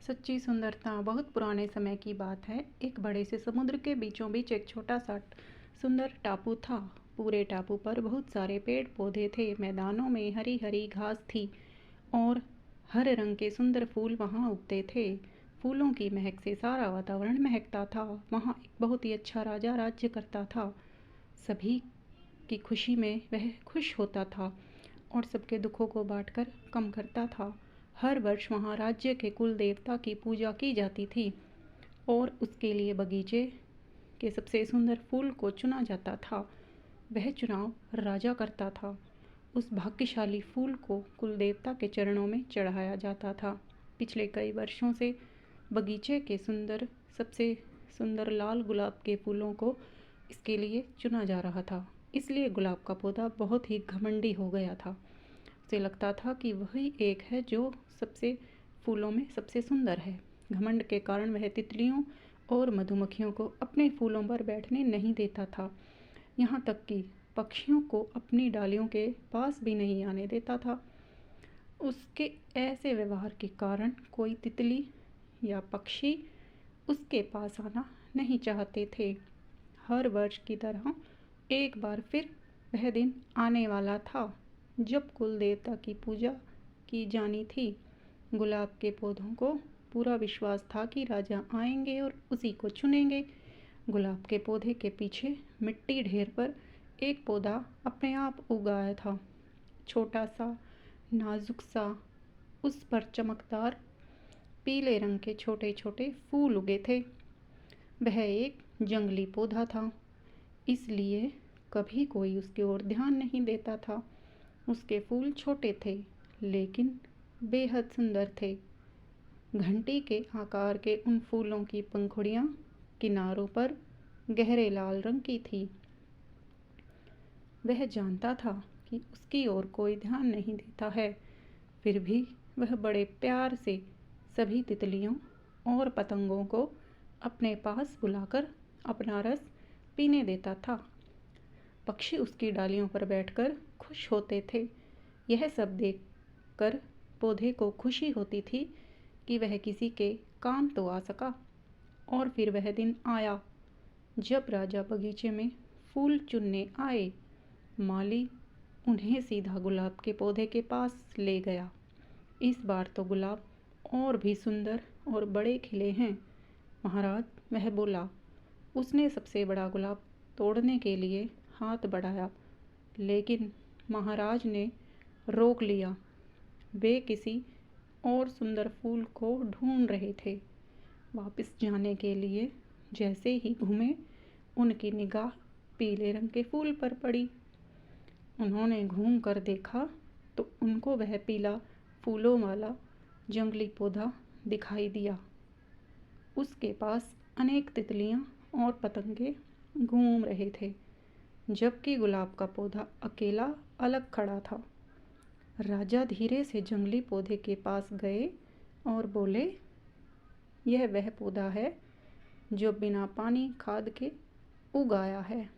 सच्ची सुंदरता। बहुत पुराने समय की बात है। एक बड़े से समुद्र के बीचों बीच एक छोटा सा सुंदर टापू था। पूरे टापू पर बहुत सारे पेड़ पौधे थे। मैदानों में हरी हरी घास थी और हरे रंग के सुंदर फूल वहाँ उगते थे। फूलों की महक से सारा वातावरण महकता था। वहाँ एक बहुत ही अच्छा राजा राज्य करता था। सभी की खुशी में वह खुश होता था और सबके दुखों को बांटकर कम करता था। हर वर्ष वहाँ राज्य के कुल देवता की पूजा की जाती थी और उसके लिए बगीचे के सबसे सुंदर फूल को चुना जाता था। वह चुनाव राजा करता था। उस भाग्यशाली फूल को कुल देवता के चरणों में चढ़ाया जाता था। पिछले कई वर्षों से बगीचे के सबसे सुंदर लाल गुलाब के फूलों को इसके लिए चुना जा रहा था। इसलिए गुलाब का पौधा बहुत ही घमंडी हो गया था। उसे लगता था कि वही एक है जो सबसे फूलों में सबसे सुंदर है। घमंड के कारण वह तितलियों और मधुमक्खियों को अपने फूलों पर बैठने नहीं देता था। यहाँ तक कि पक्षियों को अपनी डालियों के पास भी नहीं आने देता था। उसके ऐसे व्यवहार के कारण कोई तितली या पक्षी उसके पास आना नहीं चाहते थे। हर वर्ष की तरह एक बार फिर वह दिन आने वाला था जब कुल देवता की पूजा की जानी थी। गुलाब के पौधों को पूरा विश्वास था कि राजा आएंगे और उसी को चुनेंगे। गुलाब के पौधे के पीछे मिट्टी ढेर पर एक पौधा अपने आप उगाया था। छोटा सा, नाजुक सा, उस पर चमकदार पीले रंग के छोटे छोटे फूल उगे थे। वह एक जंगली पौधा था, इसलिए कभी कोई उसकी ओर ध्यान नहीं देता था। उसके फूल छोटे थे लेकिन बेहद सुंदर थे। घंटी के आकार के उन फूलों की पंखुड़ियाँ किनारों पर गहरे लाल रंग की थी। वह जानता था कि उसकी ओर कोई ध्यान नहीं देता है, फिर भी वह बड़े प्यार से सभी तितलियों और पतंगों को अपने पास बुलाकर अपना रस पीने देता था। पक्षी उसकी डालियों पर बैठकर खुश होते थे। यह सब देखकर पौधे को खुशी होती थी कि वह किसी के काम तो आ सका। और फिर वह दिन आया जब राजा बगीचे में फूल चुनने आए। माली उन्हें सीधा गुलाब के पौधे के पास ले गया। इस बार तो गुलाब और भी सुंदर और बड़े खिले हैं, महाराज, वह बोला। उसने सबसे बड़ा गुलाब तोड़ने के लिए हाथ बढ़ाया, लेकिन महाराज ने रोक लिया। वे किसी और सुंदर फूल को ढूंढ रहे थे। वापस जाने के लिए जैसे ही घूमे, उनकी निगाह पीले रंग के फूल पर पड़ी। उन्होंने घूम कर देखा तो उनको वह पीला फूलों वाला जंगली पौधा दिखाई दिया। उसके पास अनेक तितलियां और पतंगे घूम रहे थे, जबकि गुलाब का पौधा अकेला अलग खड़ा था। राजा धीरे से जंगली पौधे के पास गए और बोले, यह वह पौधा है जो बिना पानी खाद के उगाया है।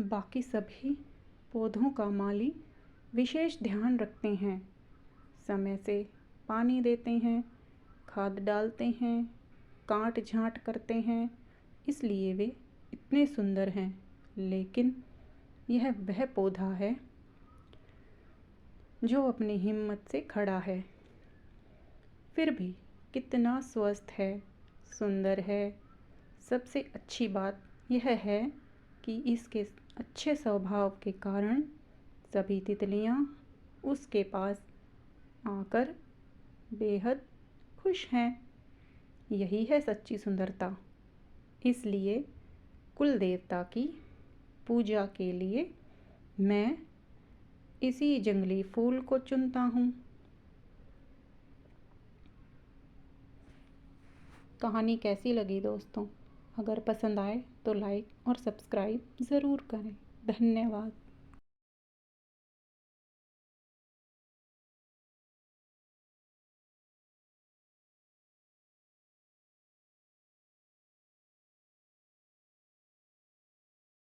बाकी सभी पौधों का माली विशेष ध्यान रखते हैं, समय से पानी देते हैं, खाद डालते हैं, काट छांट करते हैं, इसलिए वे इतने सुंदर हैं। लेकिन यह वह पौधा है जो अपनी हिम्मत से खड़ा है, फिर भी कितना स्वस्थ है, सुंदर है। सबसे अच्छी बात यह है कि इसके अच्छे स्वभाव के कारण सभी तितलियां उसके पास आकर बेहद खुश हैं। यही है सच्ची सुंदरता। इसलिए कुल देवता की पूजा के लिए मैं इसी जंगली फूल को चुनता हूँ। कहानी कैसी लगी दोस्तों? अगर पसंद आए तो लाइक और सब्सक्राइब ज़रूर करें। धन्यवाद।